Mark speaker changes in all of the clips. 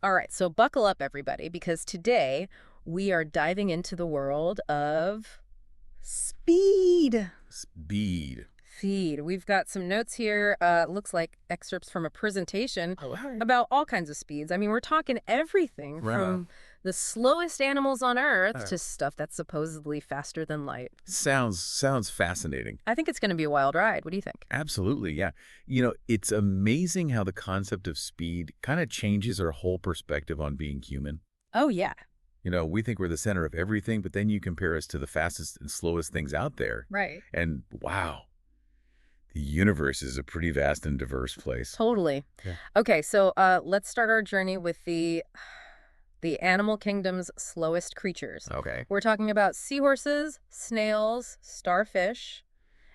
Speaker 1: All right, so buckle up, everybody, because today we are diving into the world of speed.
Speaker 2: Speed.
Speaker 1: Feed. We've got some notes here. Looks like excerpts from a presentation
Speaker 2: Oh, all right.
Speaker 1: about all kinds of speeds. I mean, we're talking everything
Speaker 2: Right on.
Speaker 1: from the slowest animals on Earth
Speaker 2: Uh,
Speaker 1: to stuff that's supposedly faster than light.
Speaker 2: sounds fascinating.
Speaker 1: I think it's going to be a wild ride. What do you think?
Speaker 2: Absolutely, yeah. It's amazing how the concept of speed kind of changes our whole perspective on being human.
Speaker 1: Oh, yeah.
Speaker 2: We think we're the center of everything, but then you compare us to the fastest and slowest things out there.
Speaker 1: Right.
Speaker 2: And wow, the universe is a pretty vast and diverse place.
Speaker 1: Totally.
Speaker 2: Yeah.
Speaker 1: Okay, so let's start our journey with the animal kingdom's slowest creatures.
Speaker 2: Okay.
Speaker 1: We're talking about seahorses, snails, starfish,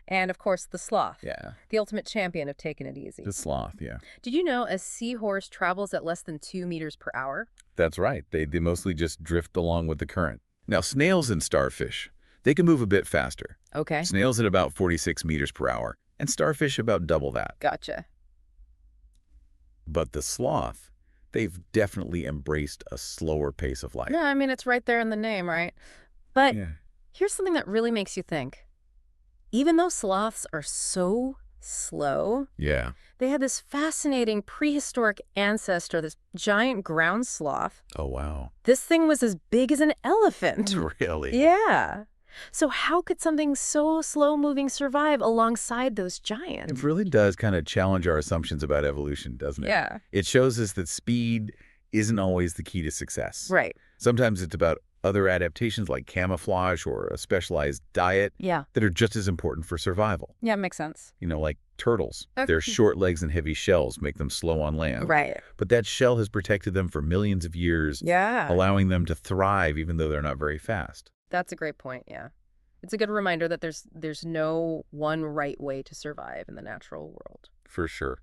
Speaker 1: and of course the sloth,
Speaker 2: Yeah.
Speaker 1: the ultimate champion of taking it easy.
Speaker 2: The sloth, yeah.
Speaker 1: Did you know a seahorse travels at less than 2 meters per hour?
Speaker 2: That's right. They mostly just drift along with the current. Now, snails and starfish, they can move a bit faster.
Speaker 1: Okay,
Speaker 2: Snails at about 46 meters per hour, and starfish about double that.
Speaker 1: gotcha.
Speaker 2: But the sloth, they've definitely embraced a slower pace of life.
Speaker 1: Yeah, I mean, it's right there in the name, right? But
Speaker 2: Yeah.
Speaker 1: here's something that really makes you think. Even though sloths are so slow,
Speaker 2: Yeah.
Speaker 1: they had this fascinating prehistoric ancestor, this giant ground sloth.
Speaker 2: Oh, wow.
Speaker 1: This thing was as big as an elephant.
Speaker 2: Really?
Speaker 1: Yeah. So how could something so slow-moving survive alongside those giants?
Speaker 2: It really does kind of challenge our assumptions about evolution, doesn't it?
Speaker 1: Yeah.
Speaker 2: It shows us that speed isn't always the key to success.
Speaker 1: Right.
Speaker 2: Sometimes it's about other adaptations like camouflage or a specialized diet
Speaker 1: Yeah.
Speaker 2: that are just as important for survival.
Speaker 1: Yeah, makes sense.
Speaker 2: Like turtles.
Speaker 1: Okay.
Speaker 2: Their short legs and heavy shells make them slow on land.
Speaker 1: Right.
Speaker 2: But that shell has protected them for millions of years,
Speaker 1: Yeah.
Speaker 2: allowing them to thrive even though they're not very fast.
Speaker 1: That's a great point, yeah. It's a good reminder that there's no one right way to survive in the natural world.
Speaker 2: For sure.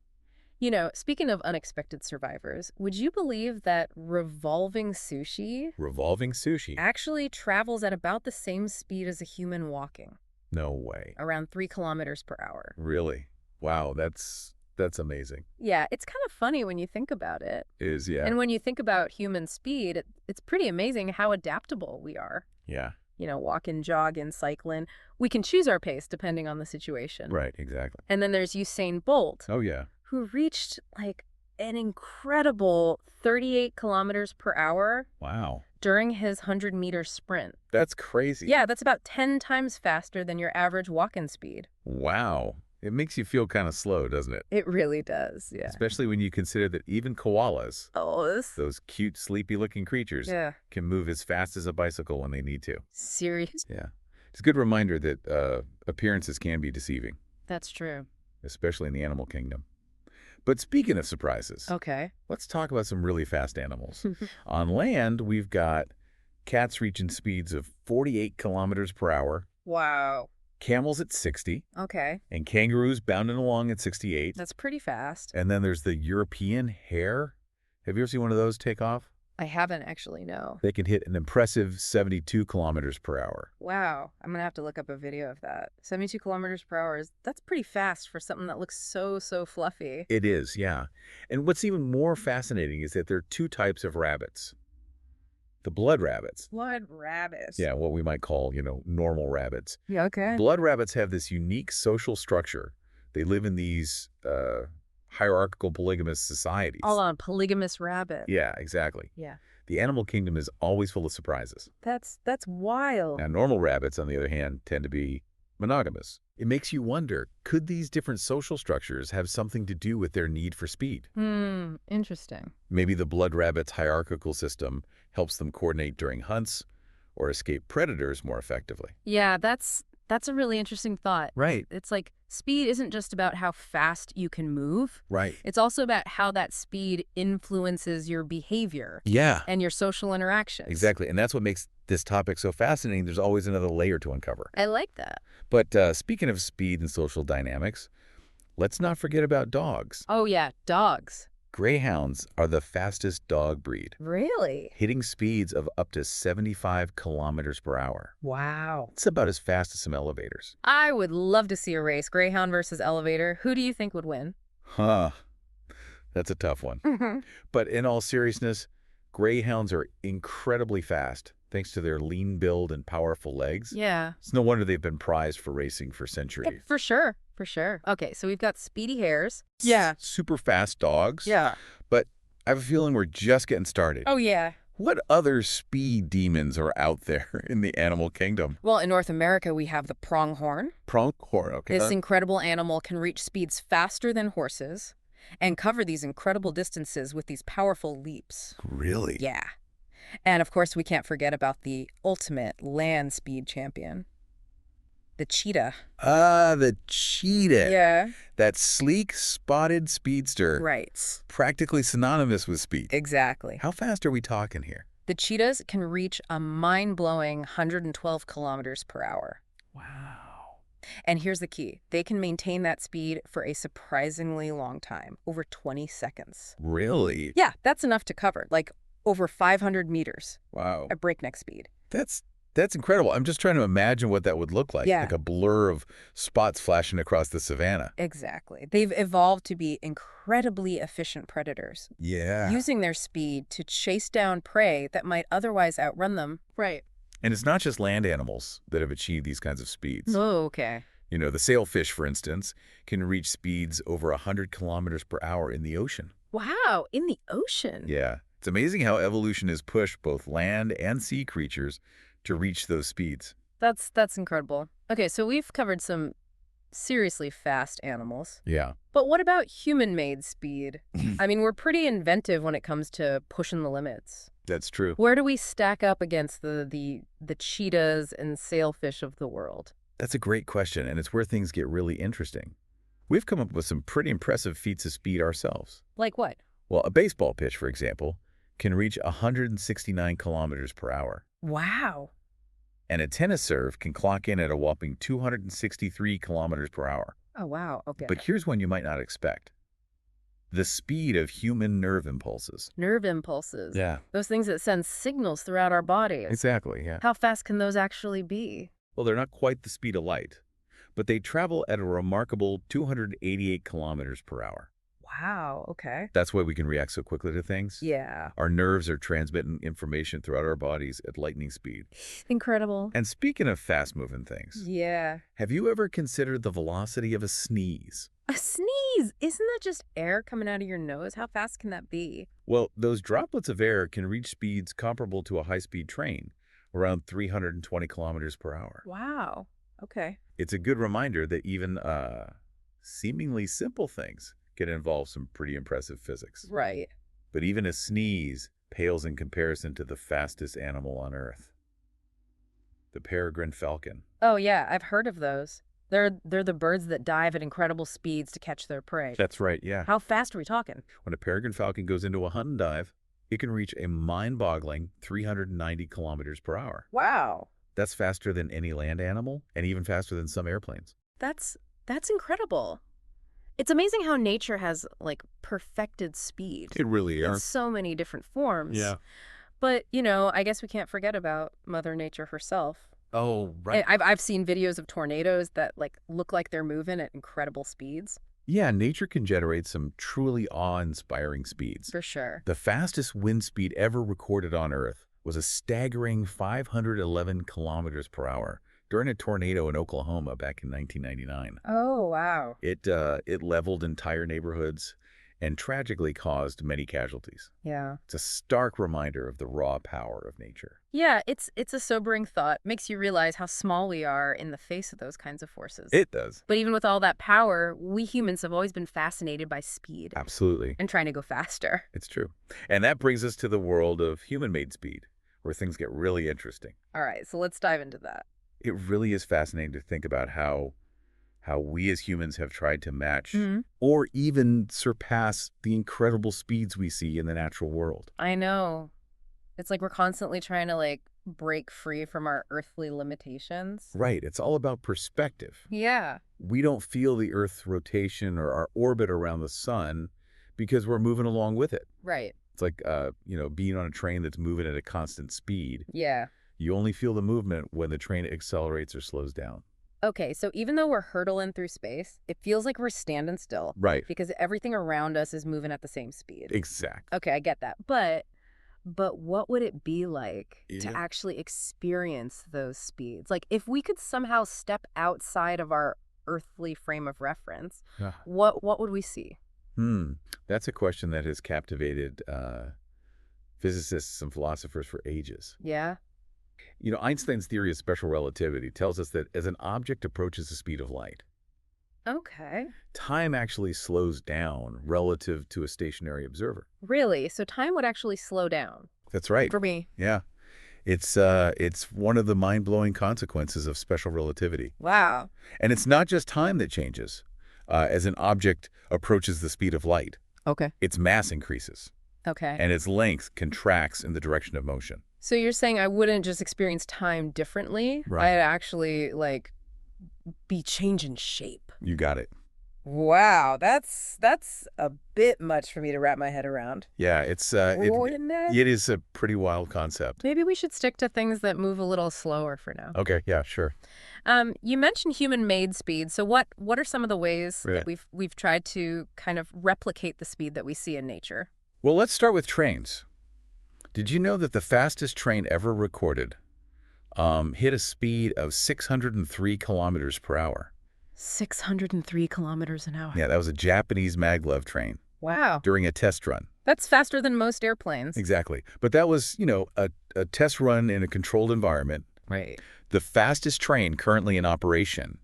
Speaker 1: Speaking of unexpected survivors, would you believe that revolving sushi
Speaker 2: Revolving sushi?
Speaker 1: actually travels at about the same speed as a human walking,
Speaker 2: No way.
Speaker 1: around 3 kilometers per hour?
Speaker 2: Really? Wow, that's amazing.
Speaker 1: Yeah, it's kind of funny when you think about it.
Speaker 2: Yeah.
Speaker 1: And when you think about human speed, it's pretty amazing how adaptable we are.
Speaker 2: Yeah,
Speaker 1: Walking, jogging, cycling. We can choose our pace depending on the situation.
Speaker 2: right, exactly.
Speaker 1: And then there's Usain Bolt,
Speaker 2: Oh, yeah.
Speaker 1: who reached like an incredible 38 kilometers per hour
Speaker 2: Wow.
Speaker 1: during his 100-meter sprint.
Speaker 2: That's crazy.
Speaker 1: Yeah, that's about 10 times faster than your average walking speed.
Speaker 2: Wow. It makes you feel kind of slow, doesn't it?
Speaker 1: It really does, yeah.
Speaker 2: Especially when you consider that even koalas,
Speaker 1: Oh,
Speaker 2: those cute, sleepy-looking creatures,
Speaker 1: yeah.
Speaker 2: can move as fast as a bicycle when they need to.
Speaker 1: Serious?
Speaker 2: Yeah. It's a good reminder that appearances can be deceiving,
Speaker 1: That's true.
Speaker 2: especially in the animal kingdom. But speaking of surprises,
Speaker 1: Okay.
Speaker 2: let's talk about some really fast animals. On land, we've got cats reaching speeds of 48 kilometers per hour,
Speaker 1: Wow.
Speaker 2: camels at 60,
Speaker 1: Okay.
Speaker 2: and kangaroos bounding along at 68.
Speaker 1: That's pretty fast.
Speaker 2: And then there's the European hare. Have you ever seen one of those take off?
Speaker 1: I haven't actually, no.
Speaker 2: They can hit an impressive 72 kilometers per hour.
Speaker 1: Wow. I'm going to have to look up a video of that. 72 kilometers per hour that's pretty fast for something that looks so fluffy.
Speaker 2: It is, yeah. And what's even more fascinating is that there are two types of rabbits. The blood rabbits.
Speaker 1: Blood rabbits.
Speaker 2: Yeah, what we might call, normal rabbits.
Speaker 1: Yeah, okay.
Speaker 2: Blood rabbits have this unique social structure. They live in these hierarchical polygamous societies.
Speaker 1: All on polygamous rabbit.
Speaker 2: Yeah, exactly.
Speaker 1: Yeah.
Speaker 2: The animal kingdom is always full of surprises.
Speaker 1: That's wild.
Speaker 2: Now, normal rabbits, on the other hand, tend to be monogamous. It makes you wonder, could these different social structures have something to do with their need for speed?
Speaker 1: Interesting.
Speaker 2: Maybe the blood rabbit's hierarchical system helps them coordinate during hunts or escape predators more effectively.
Speaker 1: Yeah, that's a really interesting thought.
Speaker 2: Right.
Speaker 1: It's like speed isn't just about how fast you can move.
Speaker 2: Right.
Speaker 1: It's also about how that speed influences your behavior
Speaker 2: Yeah,
Speaker 1: and your social interactions.
Speaker 2: exactly. And that's what makes this topic so fascinating. There's always another layer to uncover.
Speaker 1: I like that.
Speaker 2: But speaking of speed and social dynamics, let's not forget about dogs.
Speaker 1: Oh, yeah, dogs.
Speaker 2: Greyhounds are the fastest dog breed,
Speaker 1: Really?
Speaker 2: hitting speeds of up to 75 kilometers per hour.
Speaker 1: Wow.
Speaker 2: It's about as fast as some elevators.
Speaker 1: I would love to see a race, Greyhound versus Elevator. Who do you think would win?
Speaker 2: Huh. That's a tough one.
Speaker 1: Hmm.
Speaker 2: But in all seriousness, greyhounds are incredibly fast thanks to their lean build and powerful legs.
Speaker 1: Yeah.
Speaker 2: It's no wonder they've been prized for racing for
Speaker 1: Yep,
Speaker 2: centuries.
Speaker 1: for sure. For sure. Okay, so we've got speedy hares. Yeah.
Speaker 2: Super fast dogs.
Speaker 1: Yeah.
Speaker 2: But I have a feeling we're just getting started.
Speaker 1: Oh, yeah.
Speaker 2: What other speed demons are out there in the animal kingdom?
Speaker 1: Well, in North America, we have the pronghorn.
Speaker 2: Pronghorn, okay.
Speaker 1: This incredible animal can reach speeds faster than horses and cover these incredible distances with these powerful leaps.
Speaker 2: Really?
Speaker 1: Yeah. And of course, we can't forget about the ultimate land speed champion, the cheetah.
Speaker 2: Ah, the cheetah.
Speaker 1: Yeah.
Speaker 2: That sleek, spotted speedster.
Speaker 1: Right.
Speaker 2: Practically synonymous with speed.
Speaker 1: Exactly.
Speaker 2: How fast are we talking here?
Speaker 1: The cheetahs can reach a mind-blowing 112 kilometers per hour.
Speaker 2: Wow.
Speaker 1: And here's the key. They can maintain that speed for a surprisingly long time, over 20 seconds.
Speaker 2: Really?
Speaker 1: Yeah, that's enough to cover, like over 500 meters
Speaker 2: Wow.
Speaker 1: at breakneck speed.
Speaker 2: That's incredible. I'm just trying to imagine what that would look like.
Speaker 1: Yeah.
Speaker 2: Like a blur of spots flashing across the savannah.
Speaker 1: Exactly. They've evolved to be incredibly efficient predators,
Speaker 2: Yeah.
Speaker 1: using their speed to chase down prey that might otherwise outrun them. Right.
Speaker 2: And it's not just land animals that have achieved these kinds of speeds.
Speaker 1: Oh, okay.
Speaker 2: You know, the sailfish, for instance, can reach speeds over 100 kilometers per hour in the ocean.
Speaker 1: Wow, in the ocean.
Speaker 2: Yeah. It's amazing how evolution has pushed both land and sea creatures to reach those speeds.
Speaker 1: That's incredible. Okay, so we've covered some seriously fast animals.
Speaker 2: Yeah.
Speaker 1: But what about human-made speed? I mean, we're pretty inventive when it comes to pushing the limits.
Speaker 2: That's true.
Speaker 1: Where do we stack up against the cheetahs and sailfish of the world?
Speaker 2: That's a great question, and it's where things get really interesting. We've come up with some pretty impressive feats of speed ourselves.
Speaker 1: Like what?
Speaker 2: Well, a baseball pitch, for example, can reach 169 kilometers per hour.
Speaker 1: Wow.
Speaker 2: And a tennis serve can clock in at a whopping 263 kilometers per hour.
Speaker 1: Oh, wow. Okay.
Speaker 2: But here's one you might not expect. The speed of human nerve impulses.
Speaker 1: Nerve impulses.
Speaker 2: Yeah.
Speaker 1: Those things that send signals throughout our bodies.
Speaker 2: Exactly, yeah.
Speaker 1: How fast can those actually be?
Speaker 2: Well, they're not quite the speed of light, but they travel at a remarkable 288 kilometers per hour.
Speaker 1: Wow. Okay.
Speaker 2: That's why we can react so quickly to things.
Speaker 1: Yeah.
Speaker 2: Our nerves are transmitting information throughout our bodies at lightning speed.
Speaker 1: Incredible.
Speaker 2: And speaking of fast-moving things,
Speaker 1: Yeah.
Speaker 2: have you ever considered the velocity of a sneeze?
Speaker 1: A sneeze! Isn't that just air coming out of your nose? How fast can that be?
Speaker 2: Well, those droplets of air can reach speeds comparable to a high-speed train, around 320 kilometers per hour.
Speaker 1: Wow. Okay.
Speaker 2: It's a good reminder that even seemingly simple things can involve some pretty impressive physics.
Speaker 1: Right.
Speaker 2: But even a sneeze pales in comparison to the fastest animal on Earth, the peregrine falcon.
Speaker 1: Oh, yeah. I've heard of those. They're the birds that dive at incredible speeds to catch their prey.
Speaker 2: That's right, yeah.
Speaker 1: How fast are we talking?
Speaker 2: When a peregrine falcon goes into a hunt and dive, it can reach a mind-boggling 390 kilometers per hour.
Speaker 1: Wow.
Speaker 2: That's faster than any land animal and even faster than some airplanes.
Speaker 1: That's incredible. It's amazing how nature has, like, perfected speed.
Speaker 2: It really
Speaker 1: In so many different forms.
Speaker 2: Yeah.
Speaker 1: But, you know, I guess we can't forget about Mother Nature herself.
Speaker 2: Oh, right.
Speaker 1: I've seen videos of tornadoes that, like, look like they're moving at incredible speeds.
Speaker 2: Yeah, nature can generate some truly awe-inspiring speeds.
Speaker 1: For sure.
Speaker 2: The fastest wind speed ever recorded on Earth was a staggering 511 kilometers per hour during a tornado in Oklahoma back in 1999.
Speaker 1: Oh, wow.
Speaker 2: It leveled entire neighborhoods and tragically caused many casualties.
Speaker 1: Yeah.
Speaker 2: It's a stark reminder of the raw power of nature.
Speaker 1: Yeah, it's a sobering thought. Makes you realize how small we are in the face of those kinds of forces.
Speaker 2: It does.
Speaker 1: But even with all that power, we humans have always been fascinated by speed
Speaker 2: Absolutely.
Speaker 1: and trying to go faster.
Speaker 2: It's true. And that brings us to the world of human-made speed, where things get really interesting.
Speaker 1: All right, so let's dive into that.
Speaker 2: It really is fascinating to think about how we as humans have tried to match or even surpass the incredible speeds we see in the natural world.
Speaker 1: I know. It's like we're constantly trying to, like, break free from our earthly limitations.
Speaker 2: Right. It's all about perspective.
Speaker 1: Yeah.
Speaker 2: We don't feel the Earth's rotation or our orbit around the sun because we're moving along with it.
Speaker 1: Right.
Speaker 2: It's like, being on a train that's moving at a constant speed.
Speaker 1: Yeah.
Speaker 2: You only feel the movement when the train accelerates or slows down.
Speaker 1: Okay, so even though we're hurtling through space, it feels like we're standing still
Speaker 2: Right.
Speaker 1: because everything around us is moving at the same speed.
Speaker 2: Exactly.
Speaker 1: Okay, I get that. But what would it be like to
Speaker 2: Yeah.
Speaker 1: actually experience those speeds? Like if we could somehow step outside of our earthly frame of reference,
Speaker 2: Yeah.
Speaker 1: what would we see?
Speaker 2: Hmm. That's a question that has captivated physicists and philosophers for ages.
Speaker 1: Yeah?
Speaker 2: Einstein's theory of special relativity tells us that as an object approaches the speed of light,
Speaker 1: Okay.
Speaker 2: time actually slows down relative to a stationary observer.
Speaker 1: Really? So time would actually slow down
Speaker 2: That's right.
Speaker 1: for me.
Speaker 2: Yeah. It's one of the mind-blowing consequences of special relativity.
Speaker 1: Wow.
Speaker 2: And it's not just time that changes. As an object approaches the speed of light,
Speaker 1: Okay.
Speaker 2: its mass increases,
Speaker 1: Okay.
Speaker 2: and its length contracts in the direction of motion.
Speaker 1: So you're saying I wouldn't just experience time differently?
Speaker 2: Right.
Speaker 1: I'd actually be changing shape.
Speaker 2: You got it.
Speaker 1: Wow, that's a bit much for me to wrap my head around.
Speaker 2: Yeah,
Speaker 1: Wouldn't it?
Speaker 2: it is a pretty wild concept.
Speaker 1: Maybe we should stick to things that move a little slower for now.
Speaker 2: Okay, yeah, sure.
Speaker 1: You mentioned human-made speed. So what are some of the ways
Speaker 2: Yeah.
Speaker 1: that we've tried to kind of replicate the speed that we see in nature?
Speaker 2: Well, let's start with trains. Did you know that the fastest train ever recorded hit a speed of 603 kilometers per hour?
Speaker 1: 603 kilometers an hour.
Speaker 2: Yeah, that was a Japanese maglev train
Speaker 1: Wow.
Speaker 2: during a test run.
Speaker 1: That's faster than most airplanes.
Speaker 2: Exactly. But that was, a test run in a controlled environment.
Speaker 1: Right.
Speaker 2: The fastest train currently in operation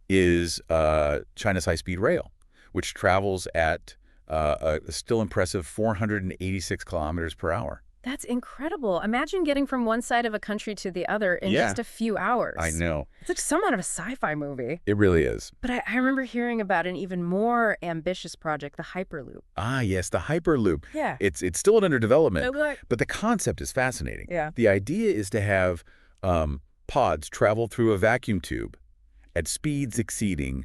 Speaker 2: is China's high-speed rail, which travels at a still impressive 486 kilometers per hour.
Speaker 1: That's incredible. Imagine getting from one side of a country to the other in
Speaker 2: Yeah.
Speaker 1: just a few hours.
Speaker 2: I know.
Speaker 1: It's like some out of a sci-fi movie.
Speaker 2: It really is.
Speaker 1: But I remember hearing about an even more ambitious project, the Hyperloop.
Speaker 2: Ah, yes, the Hyperloop.
Speaker 1: Yeah.
Speaker 2: It's still under development,
Speaker 1: Okay.
Speaker 2: but the concept is fascinating.
Speaker 1: Yeah.
Speaker 2: The idea is to have pods travel through a vacuum tube at speeds exceeding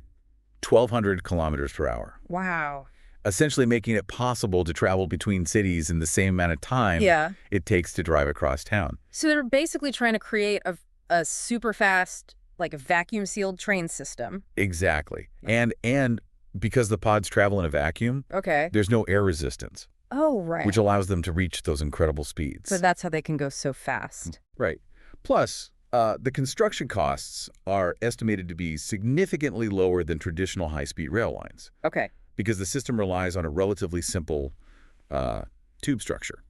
Speaker 2: 1,200 kilometers per hour,
Speaker 1: Wow.
Speaker 2: essentially making it possible to travel between cities in the same amount of time
Speaker 1: Yeah.
Speaker 2: it takes to drive across town.
Speaker 1: So they're basically trying to create a super fast, like a vacuum sealed train system.
Speaker 2: Exactly. And because the pods travel in a vacuum,
Speaker 1: Okay.
Speaker 2: there's no air resistance,
Speaker 1: Oh, right.
Speaker 2: which allows them to reach those incredible speeds.
Speaker 1: So that's how they can go so fast.
Speaker 2: Right. Plus, the construction costs are estimated to be significantly lower than traditional high-speed rail lines
Speaker 1: Okay.
Speaker 2: because the system relies on a relatively simple tube structure.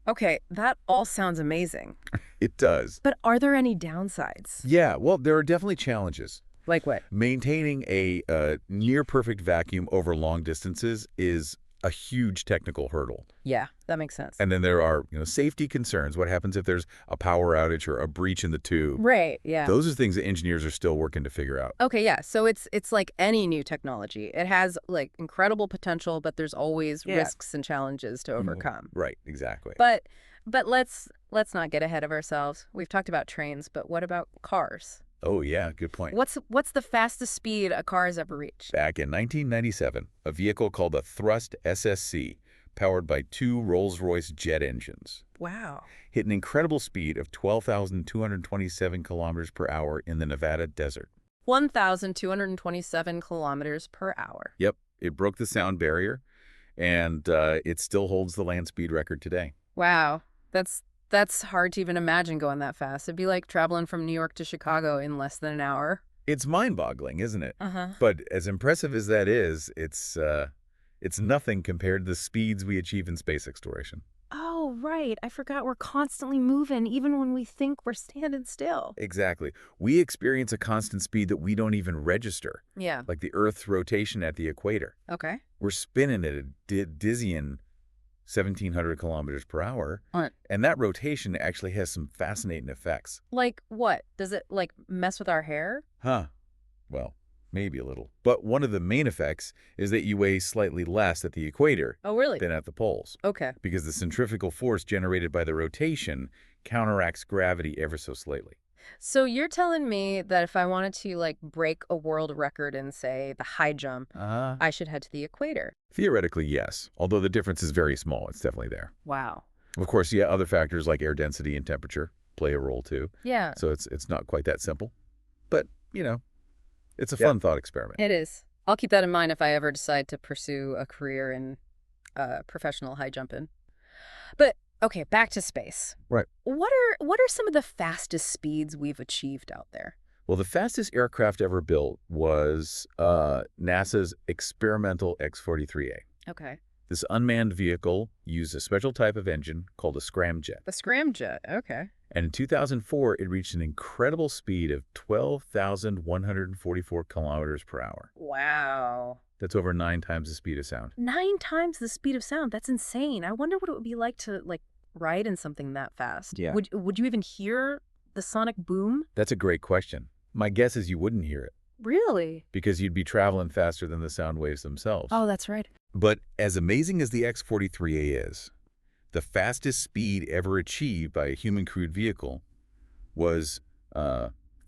Speaker 1: Okay, that all sounds amazing.
Speaker 2: It does.
Speaker 1: But are there any downsides?
Speaker 2: Yeah, well, there are definitely challenges.
Speaker 1: Like what?
Speaker 2: Maintaining a near-perfect vacuum over long distances is a huge technical hurdle.
Speaker 1: Yeah, that makes sense.
Speaker 2: And then there are, safety concerns. What happens if there's a power outage or a breach in the tube?
Speaker 1: Right, yeah.
Speaker 2: Those are things that engineers are still working to figure out.
Speaker 1: Okay, yeah. So it's like any new technology. It has like incredible potential, but there's always risks and challenges to overcome.
Speaker 2: Right, exactly.
Speaker 1: But let's not get ahead of ourselves. We've talked about trains, but what about cars?
Speaker 2: Oh, yeah, good point.
Speaker 1: What's the fastest speed a car has ever reached?
Speaker 2: Back in 1997, a vehicle called the Thrust SSC, powered by 2 Rolls-Royce jet engines,
Speaker 1: Wow.
Speaker 2: hit an incredible speed of 12,227 kilometers per hour in the Nevada desert.
Speaker 1: 1,227 kilometers per hour.
Speaker 2: Yep, it broke the sound barrier, and it still holds the land speed record today.
Speaker 1: Wow. That's hard to even imagine going that fast. It'd be like traveling from New York to Chicago in less than an hour.
Speaker 2: It's mind-boggling, isn't it?
Speaker 1: Uh-huh.
Speaker 2: But as impressive as that is, it's nothing compared to the speeds we achieve in space exploration.
Speaker 1: Oh, right. I forgot we're constantly moving, even when we think we're standing still.
Speaker 2: Exactly. We experience a constant speed that we don't even register,
Speaker 1: Yeah.
Speaker 2: like the Earth's rotation at the equator.
Speaker 1: Okay.
Speaker 2: We're spinning at a dizzying 1,700 kilometers per hour,
Speaker 1: Right.
Speaker 2: and that rotation actually has some fascinating effects.
Speaker 1: Like what? Does it like mess with our hair?
Speaker 2: Huh. Well, maybe a little. But one of the main effects is that you weigh slightly less at the equator
Speaker 1: Oh, really?
Speaker 2: than at the poles,
Speaker 1: Okay.
Speaker 2: because the centrifugal force generated by the rotation counteracts gravity ever so slightly.
Speaker 1: So you're telling me that if I wanted to like break a world record in, say, the high jump, I should head to the equator.
Speaker 2: Theoretically, yes, although the difference is very small. It's definitely there.
Speaker 1: Wow.
Speaker 2: Of course, yeah, other factors like air density and temperature play a role too.
Speaker 1: Yeah.
Speaker 2: So it's not quite that simple, but it's a
Speaker 3: Yeah.
Speaker 2: fun thought experiment.
Speaker 1: It is. I'll keep that in mind if I ever decide to pursue a career in professional high jumping. But okay, back to space.
Speaker 2: Right.
Speaker 1: What are some of the fastest speeds we've achieved out there?
Speaker 2: Well, the fastest aircraft ever built was NASA's experimental X-43A.
Speaker 1: Okay.
Speaker 2: This unmanned vehicle used a special type of engine called a scramjet.
Speaker 1: The scramjet. Okay.
Speaker 2: And in 2004, it reached an incredible speed of 12,144 kilometers per hour.
Speaker 1: Wow.
Speaker 2: That's over 9 times the speed of sound.
Speaker 1: 9 times the speed of sound. That's insane. I wonder what it would be like to ride in something that fast.
Speaker 2: Yeah.
Speaker 1: Would you even hear the sonic boom?
Speaker 2: That's a great question. My guess is you wouldn't hear it
Speaker 1: Really?
Speaker 2: because you'd be traveling faster than the sound waves themselves.
Speaker 1: Oh, that's right.
Speaker 2: But as amazing as the X-43A is, the fastest speed ever achieved by a human-crewed vehicle was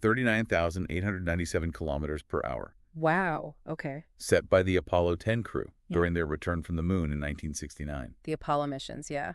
Speaker 2: 39,897 kilometers per hour,
Speaker 1: Wow. Okay.
Speaker 2: set by the Apollo 10 crew
Speaker 1: Yeah.
Speaker 2: during their return from the moon in 1969.
Speaker 1: The Apollo missions, yeah.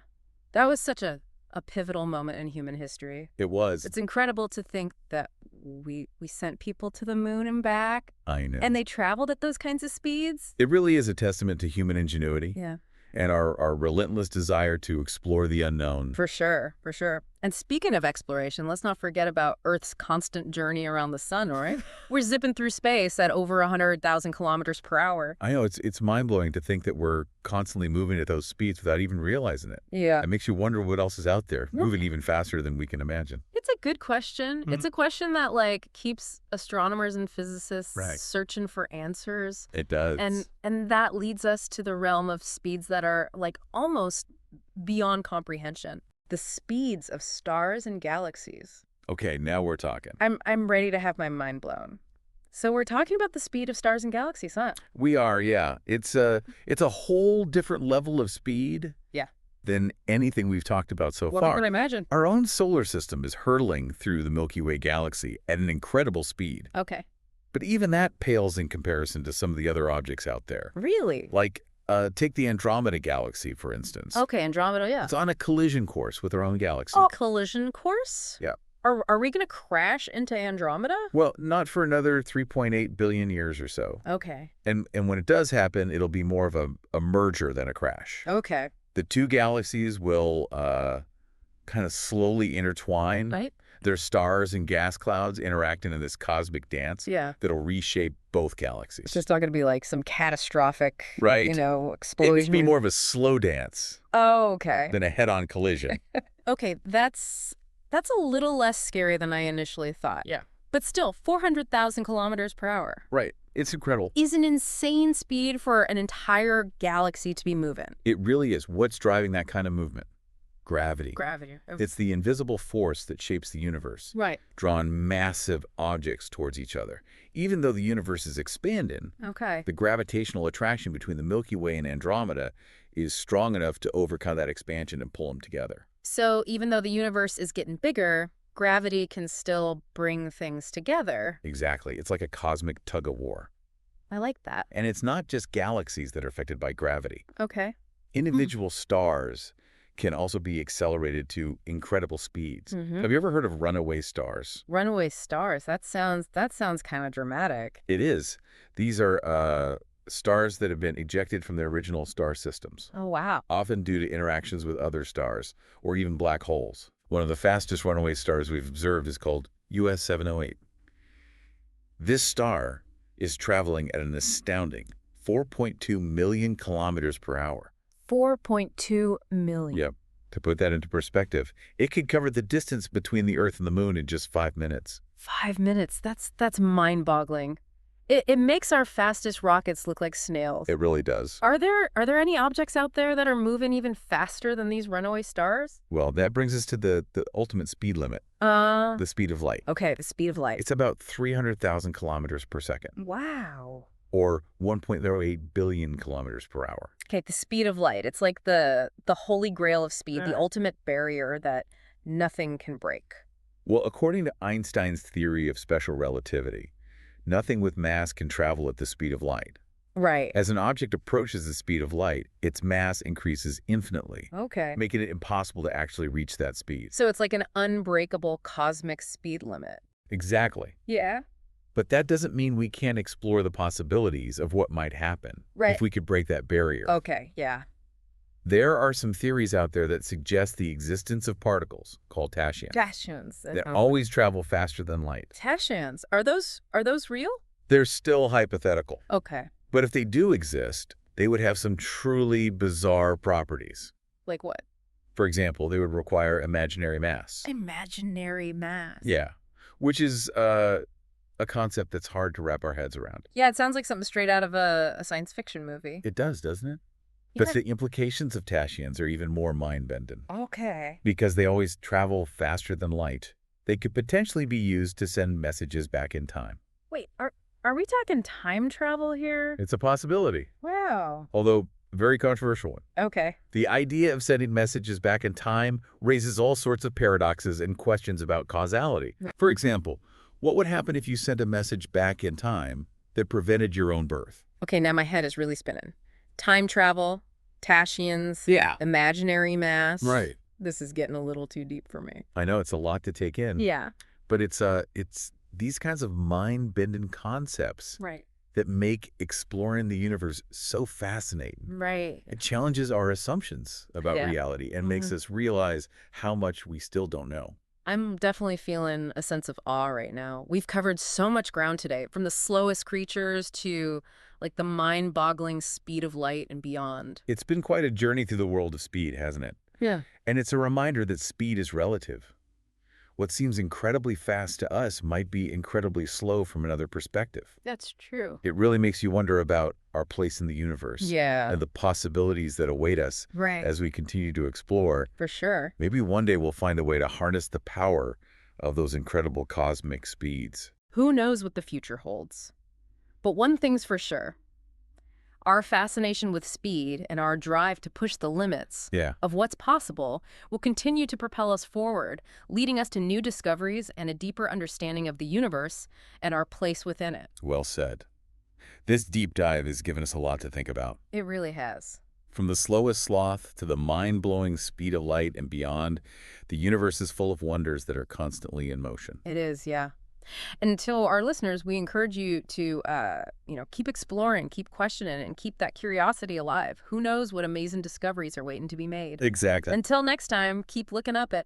Speaker 1: That was such a pivotal moment in human history.
Speaker 2: It was.
Speaker 1: It's incredible to think that we sent people to the moon and back,
Speaker 2: I know.
Speaker 1: and they traveled at those kinds of speeds.
Speaker 2: It really is a testament to human ingenuity
Speaker 1: Yeah.
Speaker 2: and our relentless desire to explore the unknown.
Speaker 1: For sure, for sure. And speaking of exploration, let's not forget about Earth's constant journey around the sun, right? We're zipping through space at over 100,000 kilometers per hour.
Speaker 2: I know, it's mind-blowing to think that we're constantly moving at those speeds without even realizing it.
Speaker 1: Yeah.
Speaker 2: It makes you wonder what else is out there,
Speaker 1: Yeah.
Speaker 2: moving even faster than we can imagine.
Speaker 1: It's a good question. It's a question that keeps astronomers and physicists
Speaker 2: Right.
Speaker 1: searching for answers.
Speaker 2: It does.
Speaker 1: And that leads us to the realm of speeds that are almost beyond comprehension. The speeds of stars and galaxies.
Speaker 2: Okay, now we're talking.
Speaker 1: I'm ready to have my mind blown. So we're talking about the speed of stars and galaxies, huh?
Speaker 2: We are, yeah. It's a whole different level of speed
Speaker 1: Yeah.
Speaker 2: than anything we've talked about so
Speaker 1: What
Speaker 2: far.
Speaker 1: can I imagine?
Speaker 2: Our own solar system is hurtling through the Milky Way galaxy at an incredible speed.
Speaker 1: Okay.
Speaker 2: But even that pales in comparison to some of the other objects out there.
Speaker 1: Really?
Speaker 2: Like, take the Andromeda galaxy, for instance.
Speaker 1: Okay, Andromeda, yeah.
Speaker 2: It's on a collision course with our own galaxy.
Speaker 1: Oh, collision course?
Speaker 2: Yeah.
Speaker 1: Are we going to crash into Andromeda?
Speaker 2: Well, not for another 3.8 billion years or so.
Speaker 1: Okay.
Speaker 2: And when it does happen, it'll be more of a merger than a crash.
Speaker 1: Okay.
Speaker 2: The two galaxies will kind of slowly intertwine.
Speaker 1: Right?
Speaker 2: Their stars and gas clouds interacting in this cosmic dance
Speaker 1: Yeah.
Speaker 2: that'll reshape both galaxies.
Speaker 1: It's just not going to be some catastrophic,
Speaker 2: Right.
Speaker 1: explosion.
Speaker 2: It'd be more of a slow dance
Speaker 1: Oh, okay.
Speaker 2: than a head-on collision.
Speaker 1: Okay, that's a little less scary than I initially thought.
Speaker 2: Yeah.
Speaker 1: But still, 400,000 kilometers per hour
Speaker 2: Right. It's incredible.
Speaker 1: is an insane speed for an entire galaxy to be moving.
Speaker 2: It really is. What's driving that kind of movement? Gravity.
Speaker 1: Gravity.
Speaker 2: It's the invisible force that shapes the universe,
Speaker 1: Right.
Speaker 2: drawing massive objects towards each other. Even though the universe is expanding,
Speaker 1: Okay.
Speaker 2: the gravitational attraction between the Milky Way and Andromeda is strong enough to overcome that expansion and pull them together.
Speaker 1: So even though the universe is getting bigger, gravity can still bring things together.
Speaker 2: Exactly. It's like a cosmic tug-of-war.
Speaker 1: I like that.
Speaker 2: And it's not just galaxies that are affected by gravity.
Speaker 1: Okay.
Speaker 2: Individual stars can also be accelerated to incredible speeds.
Speaker 1: Mhm.
Speaker 2: Have you ever heard of runaway stars?
Speaker 1: Runaway stars. That sounds kind of dramatic.
Speaker 2: It is. These are stars that have been ejected from their original star systems,
Speaker 1: Oh, wow.
Speaker 2: often due to interactions with other stars or even black holes. One of the fastest runaway stars we've observed is called US 708. This star is traveling at an astounding 4.2 million kilometers per hour.
Speaker 1: 4.2 million.
Speaker 2: Yep. To put that into perspective, it could cover the distance between the Earth and the Moon in just 5 minutes.
Speaker 1: 5 minutes. That's mind-boggling. It makes our fastest rockets look like snails.
Speaker 2: It really does.
Speaker 1: Are there any objects out there that are moving even faster than these runaway stars?
Speaker 2: Well, that brings us to the ultimate speed limit, the speed of light.
Speaker 1: Okay, the speed of light.
Speaker 2: It's about 300,000 kilometers per second,
Speaker 1: Wow.
Speaker 2: or 1.08 billion kilometers per hour.
Speaker 1: Okay, the speed of light. It's like the holy grail of speed, the ultimate barrier that nothing can break.
Speaker 2: Well, according to Einstein's theory of special relativity, nothing with mass can travel at the speed of light.
Speaker 1: Right.
Speaker 2: As an object approaches the speed of light, its mass increases infinitely,
Speaker 1: Okay.
Speaker 2: making it impossible to actually reach that speed.
Speaker 1: So it's like an unbreakable cosmic speed limit.
Speaker 2: Exactly.
Speaker 1: Yeah.
Speaker 2: But that doesn't mean we can't explore the possibilities of what might happen if we could break that barrier.
Speaker 1: Okay, yeah.
Speaker 2: There are some theories out there that suggest the existence of particles, called tashions,
Speaker 1: Tashions.
Speaker 2: that always travel faster than light.
Speaker 1: Tashions. Are those real?
Speaker 2: They're still hypothetical.
Speaker 1: Okay.
Speaker 2: But if they do exist, they would have some truly bizarre properties.
Speaker 1: Like what?
Speaker 2: For example, they would require imaginary mass.
Speaker 1: Imaginary mass.
Speaker 2: Yeah, which is a concept that's hard to wrap our heads around.
Speaker 1: Yeah, it sounds like something straight out of a science fiction movie.
Speaker 2: It does, doesn't it?
Speaker 1: Yeah.
Speaker 2: But the implications of tashions are even more mind-bending.
Speaker 1: Okay.
Speaker 2: Because they always travel faster than light, they could potentially be used to send messages back in time.
Speaker 1: Wait, are we talking time travel here?
Speaker 2: It's a possibility,
Speaker 1: Wow.
Speaker 2: although a very controversial one.
Speaker 1: Okay.
Speaker 2: The idea of sending messages back in time raises all sorts of paradoxes and questions about causality. For example, what would happen if you sent a message back in time that prevented your own birth?
Speaker 1: Okay, now my head is really spinning. Time travel, Tashians, imaginary mass.
Speaker 2: Right.
Speaker 1: This is getting a little too deep for me.
Speaker 2: I know it's a lot to take in.
Speaker 1: Yeah.
Speaker 2: But it's these kinds of mind-bending concepts
Speaker 1: Right.
Speaker 2: that make exploring the universe so fascinating.
Speaker 1: Right.
Speaker 2: It challenges our assumptions about reality and makes us realize how much we still don't know.
Speaker 1: I'm definitely feeling a sense of awe right now. We've covered so much ground today, from the slowest creatures to like the mind-boggling speed of light and beyond.
Speaker 2: It's been quite a journey through the world of speed, hasn't it?
Speaker 1: Yeah.
Speaker 2: And it's a reminder that speed is relative. What seems incredibly fast to us might be incredibly slow from another perspective.
Speaker 1: That's true.
Speaker 2: It really makes you wonder about our place in the universe.
Speaker 1: Yeah.
Speaker 2: And the possibilities that await us as we continue to explore.
Speaker 1: For sure.
Speaker 2: Maybe one day we'll find a way to harness the power of those incredible cosmic speeds.
Speaker 1: Who knows what the future holds? But one thing's for sure. Our fascination with speed and our drive to push the limits of what's possible will continue to propel us forward, leading us to new discoveries and a deeper understanding of the universe and our place within it.
Speaker 2: Well said. This deep dive has given us a lot to think about.
Speaker 1: It really has.
Speaker 2: From the slowest sloth to the mind-blowing speed of light and beyond, the universe is full of wonders that are constantly in motion.
Speaker 1: It is, yeah. And to our listeners, we encourage you to, keep exploring, keep questioning, and keep that curiosity alive. Who knows what amazing discoveries are waiting to be made?
Speaker 2: Exactly.
Speaker 1: Until next time, keep looking up at